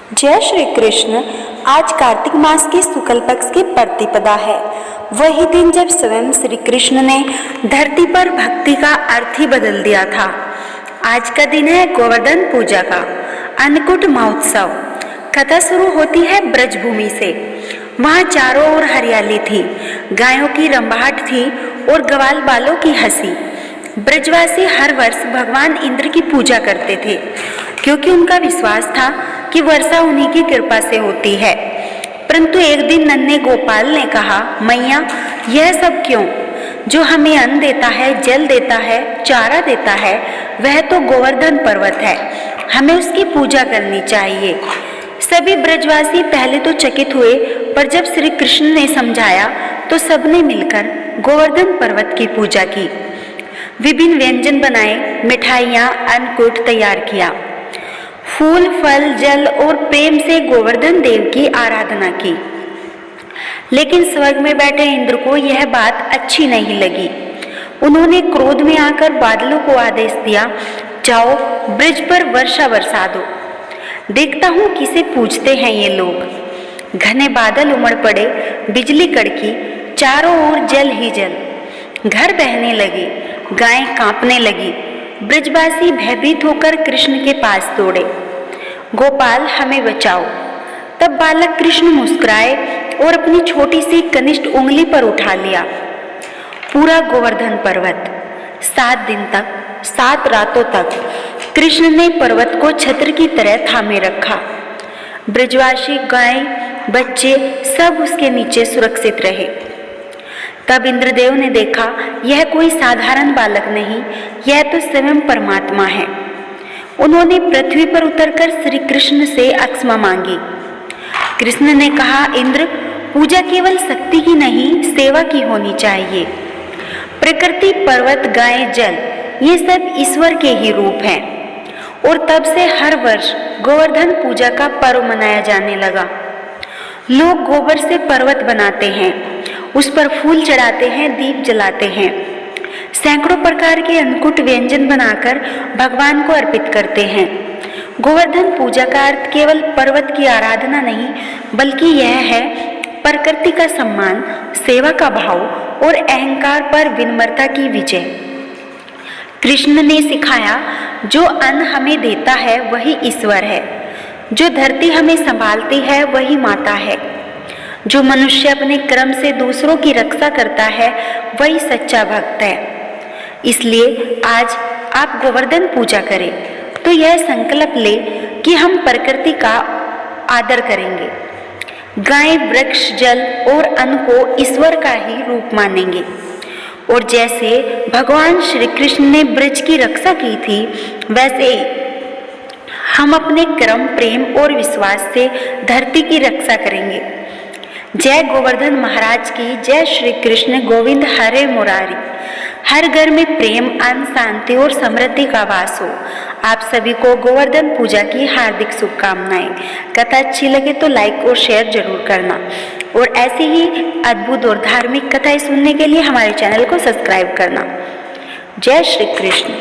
जय श्री कृष्ण। आज कार्तिक मास के शुक्ल पक्ष की प्रतिपदा है। वही दिन जब स्वयं श्री कृष्ण ने धरती पर भक्ति का अर्थ ही बदल दिया था। आज का दिन है गोवर्धन पूजा का अन्नकूट महोत्सव। कथा शुरू होती है ब्रजभूमि से। वहाँ चारों ओर हरियाली थी, गायों की रंबाहट थी और ग्वाल बालों की हंसी। ब्रजवासी हर वर्ष भगवान इंद्र की पूजा करते थे, क्योंकि उनका विश्वास था कि वर्षा उन्हीं की कृपा से होती है। परंतु एक दिन नन्हे गोपाल ने कहा, मैया यह सब क्यों? जो हमें अन्न देता है, जल देता है, चारा देता है, वह तो गोवर्धन पर्वत है। हमें उसकी पूजा करनी चाहिए। सभी ब्रजवासी पहले तो चकित हुए, पर जब श्री कृष्ण ने समझाया तो सबने मिलकर गोवर्धन पर्वत की पूजा की। विभिन्न व्यंजन बनाए, मिठाइयाँ, अन्नकूट तैयार किया। फूल, फल, जल और प्रेम से गोवर्धन देव की आराधना की। लेकिन स्वर्ग में बैठे इंद्र को यह बात अच्छी नहीं लगी। उन्होंने क्रोध में आकर बादलों को आदेश दिया, जाओ ब्रिज पर वर्षा बरसा दो। देखता हूँ किसे पूछते हैं ये लोग। घने बादल उमड़ पड़े, बिजली कड़की, चारों ओर जल ही जल। घर बहने लगे, गायें कांपने लगी। ब्रजवासी भयभीत होकर कृष्ण के पास दौड़े, गोपाल हमें बचाओ। तब बालक कृष्ण मुस्कुराए और अपनी छोटी सी कनिष्ठ उंगली पर उठा लिया पूरा गोवर्धन पर्वत। 7 दिन तक, 7 रातों तक कृष्ण ने पर्वत को छत्र की तरह थामे रखा। ब्रजवासी, गायें, बच्चे सब उसके नीचे सुरक्षित रहे। तब इंद्रदेव ने देखा, यह कोई साधारण बालक नहीं, यह तो स्वयं परमात्मा है। उन्होंने पृथ्वी पर उतरकर श्री कृष्ण से अक्षमा मांगी। कृष्ण ने कहा, इंद्र, पूजा केवल शक्ति की नहीं, सेवा की होनी चाहिए। प्रकृति, पर्वत, गायें, जल, ये सब ईश्वर के ही रूप हैं। और तब से हर वर्ष गोवर्धन पूजा का पर्व मनाया जाने लगा। लोग गोबर से पर्वत बनाते हैं, उस पर फूल चढ़ाते हैं, दीप जलाते हैं, सैकड़ों प्रकार के अन्नकूट व्यंजन बनाकर भगवान को अर्पित करते हैं। गोवर्धन पूजा का अर्थ केवल पर्वत की आराधना नहीं, बल्कि यह है प्रकृति का सम्मान, सेवा का भाव और अहंकार पर विनम्रता की विजय। कृष्ण ने सिखाया, जो अन्न हमें देता है वही ईश्वर है, जो धरती हमें संभालती है वही माता है, जो मनुष्य अपने कर्म से दूसरों की रक्षा करता है वही सच्चा भक्त है। इसलिए आज आप गोवर्धन पूजा करें तो यह संकल्प ले कि हम प्रकृति का आदर करेंगे, गाय, वृक्ष, जल और अन्न को ईश्वर का ही रूप मानेंगे। और जैसे भगवान श्री कृष्ण ने ब्रज की रक्षा की थी, वैसे हम अपने कर्म, प्रेम और विश्वास से धरती की रक्षा करेंगे। जय गोवर्धन महाराज की जय। श्री कृष्ण गोविंद हरे मुरारी। हर घर में प्रेम, अन्न, शांति और समृद्धि का वास हो। आप सभी को गोवर्धन पूजा की हार्दिक शुभकामनाएं। कथा अच्छी लगे तो लाइक और शेयर जरूर करना और ऐसी ही अद्भुत और धार्मिक कथाएं सुनने के लिए हमारे चैनल को सब्सक्राइब करना। जय श्री कृष्ण।